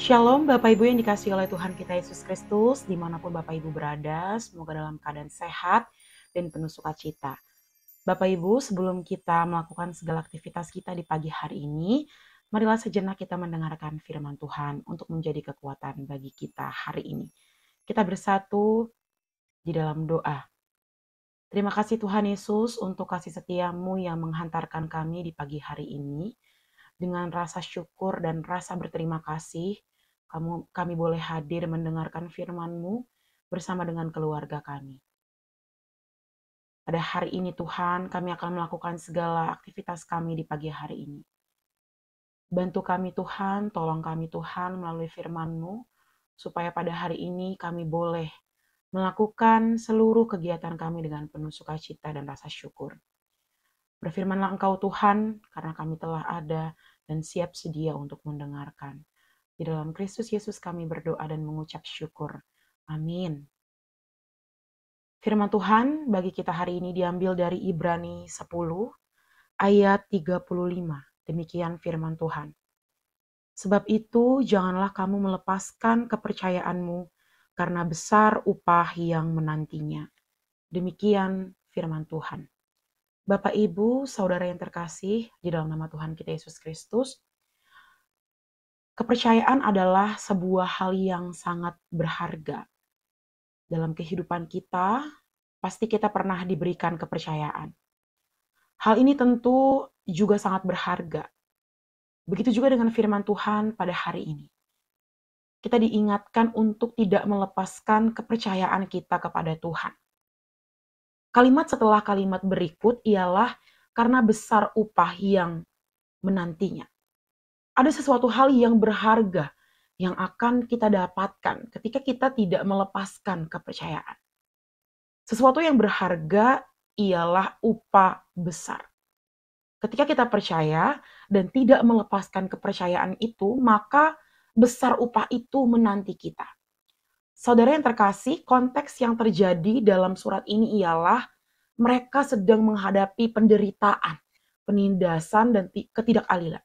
Shalom Bapak Ibu yang dikasihi oleh Tuhan kita Yesus Kristus, dimanapun Bapak Ibu berada, semoga dalam keadaan sehat dan penuh sukacita. Bapak Ibu, sebelum kita melakukan segala aktivitas kita di pagi hari ini, marilah sejenak kita mendengarkan firman Tuhan untuk menjadi kekuatan bagi kita hari ini. Kita bersatu di dalam doa. Terima kasih Tuhan Yesus untuk kasih setiamu yang menghantarkan kami di pagi hari ini. Dengan rasa syukur dan rasa berterima kasih, kami boleh hadir mendengarkan firman-Mu bersama dengan keluarga kami. Pada hari ini Tuhan, kami akan melakukan segala aktivitas kami di pagi hari ini. Bantu kami Tuhan, tolong kami Tuhan melalui firman-Mu, supaya pada hari ini kami boleh melakukan seluruh kegiatan kami dengan penuh sukacita dan rasa syukur. Berfirmanlah Engkau Tuhan, karena kami telah ada dan siap sedia untuk mendengarkan. Di dalam Kristus Yesus kami berdoa dan mengucap syukur. Amin. Firman Tuhan bagi kita hari ini diambil dari Ibrani 10 ayat 35. Demikian firman Tuhan. Sebab itu janganlah kamu melepaskan kepercayaanmu karena besar upah yang menantinya. Demikian firman Tuhan. Bapak, Ibu, Saudara yang terkasih di dalam nama Tuhan kita Yesus Kristus, kepercayaan adalah sebuah hal yang sangat berharga. Dalam kehidupan kita, pasti kita pernah diberikan kepercayaan. Hal ini tentu juga sangat berharga. Begitu juga dengan firman Tuhan pada hari ini. Kita diingatkan untuk tidak melepaskan kepercayaan kita kepada Tuhan. Kalimat setelah kalimat berikut ialah karena besar upah yang menantinya. Ada sesuatu hal yang berharga yang akan kita dapatkan ketika kita tidak melepaskan kepercayaan. Sesuatu yang berharga ialah upah besar. Ketika kita percaya dan tidak melepaskan kepercayaan itu, maka besar upah itu menanti kita. Saudara yang terkasih, konteks yang terjadi dalam surat ini ialah mereka sedang menghadapi penderitaan, penindasan, dan ketidakadilan.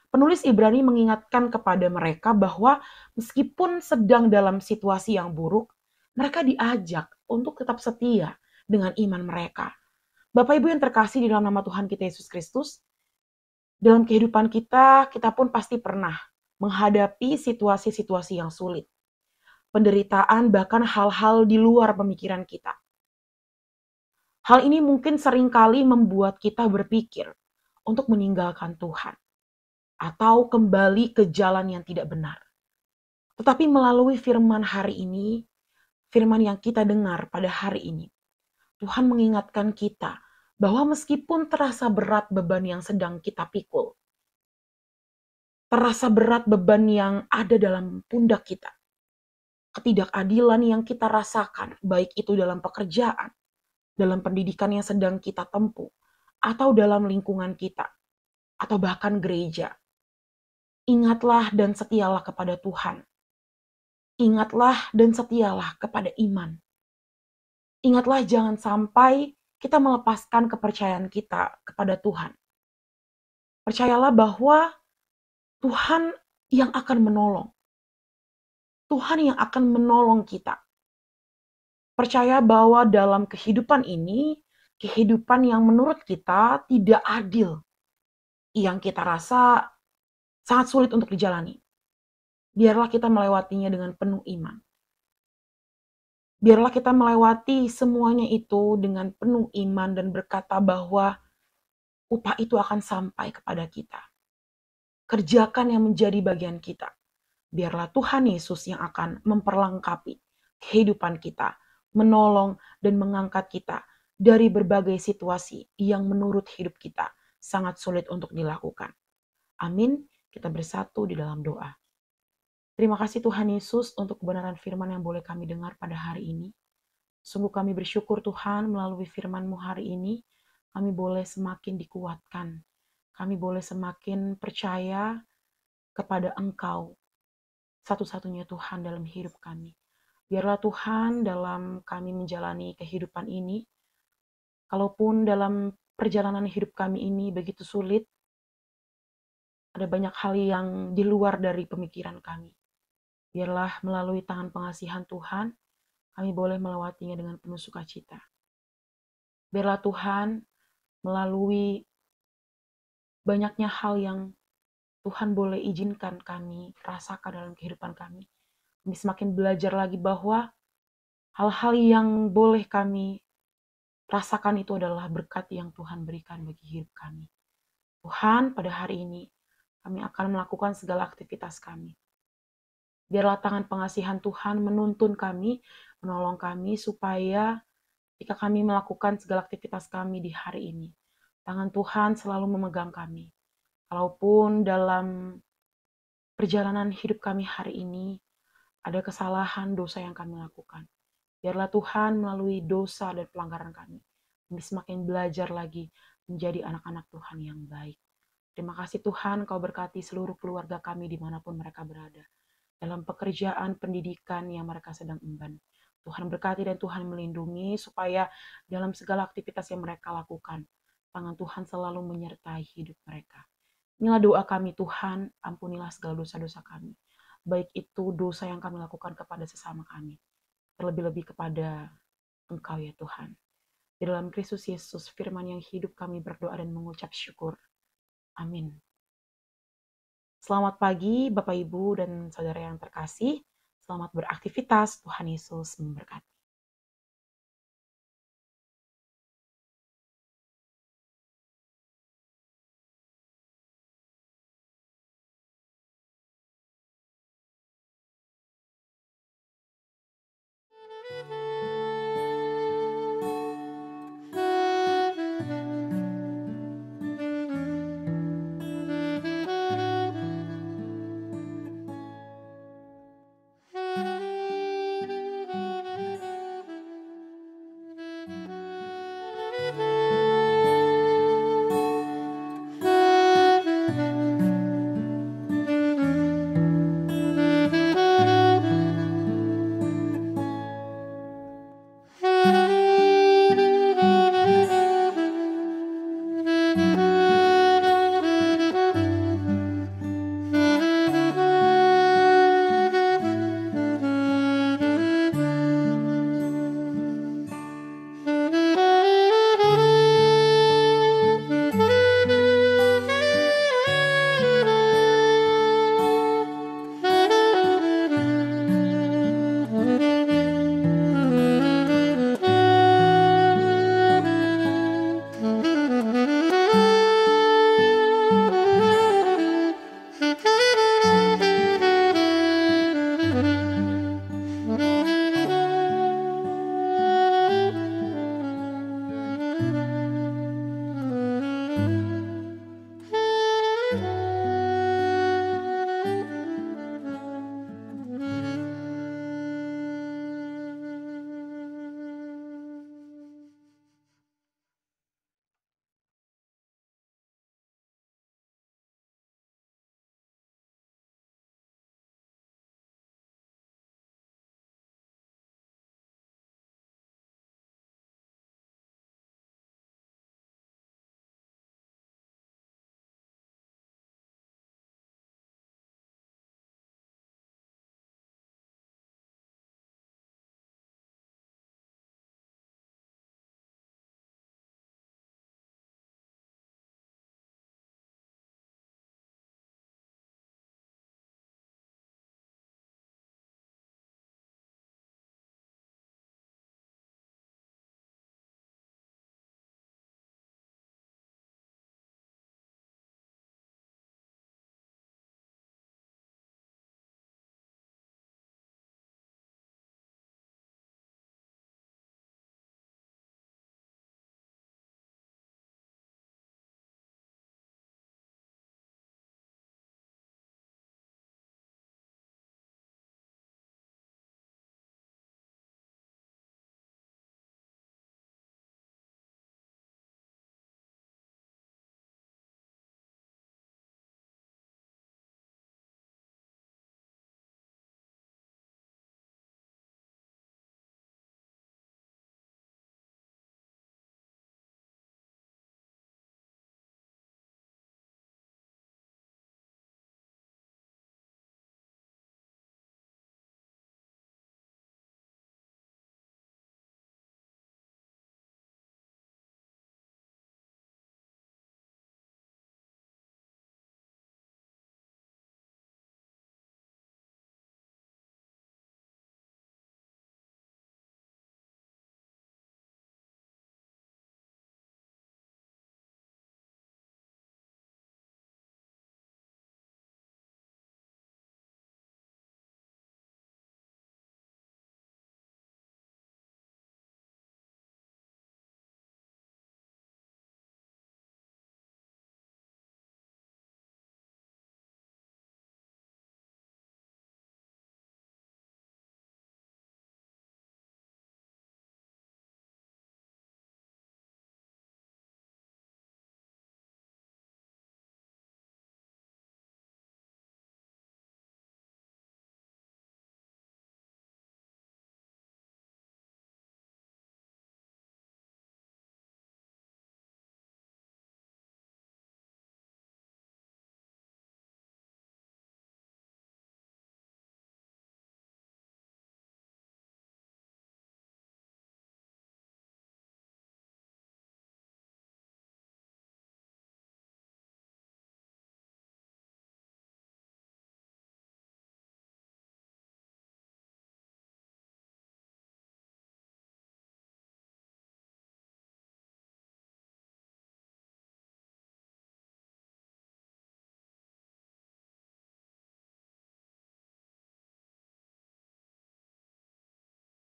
Penulis Ibrani mengingatkan kepada mereka bahwa meskipun sedang dalam situasi yang buruk, mereka diajak untuk tetap setia dengan iman mereka. Bapak Ibu yang terkasih di dalam nama Tuhan kita Yesus Kristus, dalam kehidupan kita, kita pun pasti pernah menghadapi situasi-situasi yang sulit. Penderitaan, bahkan hal-hal di luar pemikiran kita. Hal ini mungkin seringkali membuat kita berpikir untuk meninggalkan Tuhan atau kembali ke jalan yang tidak benar. Tetapi melalui firman hari ini, firman yang kita dengar pada hari ini, Tuhan mengingatkan kita bahwa meskipun terasa berat beban yang sedang kita pikul, terasa berat beban yang ada dalam pundak kita, ketidakadilan yang kita rasakan, baik itu dalam pekerjaan, dalam pendidikan yang sedang kita tempuh, atau dalam lingkungan kita, atau bahkan gereja. Ingatlah dan setialah kepada Tuhan. Ingatlah dan setialah kepada iman. Ingatlah jangan sampai kita melepaskan kepercayaan kita kepada Tuhan. Percayalah bahwa Tuhan yang akan menolong. Tuhan yang akan menolong kita. Percaya bahwa dalam kehidupan ini, kehidupan yang menurut kita tidak adil, yang kita rasa sangat sulit untuk dijalani. Biarlah kita melewatinya dengan penuh iman. Biarlah kita melewati semuanya itu dengan penuh iman dan berkata bahwa upah itu akan sampai kepada kita. Kerjakan yang menjadi bagian kita. Biarlah Tuhan Yesus yang akan memperlengkapi kehidupan kita, menolong dan mengangkat kita dari berbagai situasi yang menurut hidup kita sangat sulit untuk dilakukan. Amin. Kita bersatu di dalam doa. Terima kasih Tuhan Yesus untuk kebenaran firman yang boleh kami dengar pada hari ini. Sungguh kami bersyukur Tuhan melalui firman-Mu hari ini, kami boleh semakin dikuatkan. Kami boleh semakin percaya kepada Engkau, satu-satunya Tuhan dalam hidup kami. Biarlah Tuhan dalam kami menjalani kehidupan ini, kalaupun dalam perjalanan hidup kami ini begitu sulit, Ada banyak hal yang di luar dari pemikiran kami. Biarlah melalui tangan pengasihan Tuhan, kami boleh melewatinya dengan penuh sukacita. Biarlah Tuhan melalui banyaknya hal yang Tuhan boleh izinkan kami rasakan dalam kehidupan kami. Kami semakin belajar lagi bahwa hal-hal yang boleh kami rasakan itu adalah berkat yang Tuhan berikan bagi hidup kami. Tuhan, pada hari ini kami akan melakukan segala aktivitas kami. Biarlah tangan pengasihan Tuhan menuntun kami, menolong kami supaya ketika kami melakukan segala aktivitas kami di hari ini, tangan Tuhan selalu memegang kami. Kalaupun dalam perjalanan hidup kami hari ini ada kesalahan dosa yang kami lakukan, biarlah Tuhan melalui dosa dan pelanggaran kami semakin belajar lagi menjadi anak-anak Tuhan yang baik. Terima kasih Tuhan, Kau berkati seluruh keluarga kami dimanapun mereka berada. Dalam pekerjaan pendidikan yang mereka sedang emban. Tuhan berkati dan Tuhan melindungi supaya dalam segala aktivitas yang mereka lakukan, tangan Tuhan selalu menyertai hidup mereka. Inilah doa kami Tuhan, ampunilah segala dosa-dosa kami. Baik itu dosa yang kami lakukan kepada sesama kami, terlebih-lebih kepada Engkau ya Tuhan. Di dalam Kristus Yesus, firman yang hidup kami berdoa dan mengucap syukur. Amin. Selamat pagi Bapak Ibu dan Saudara yang terkasih. Selamat beraktivitas. Tuhan Yesus memberkati.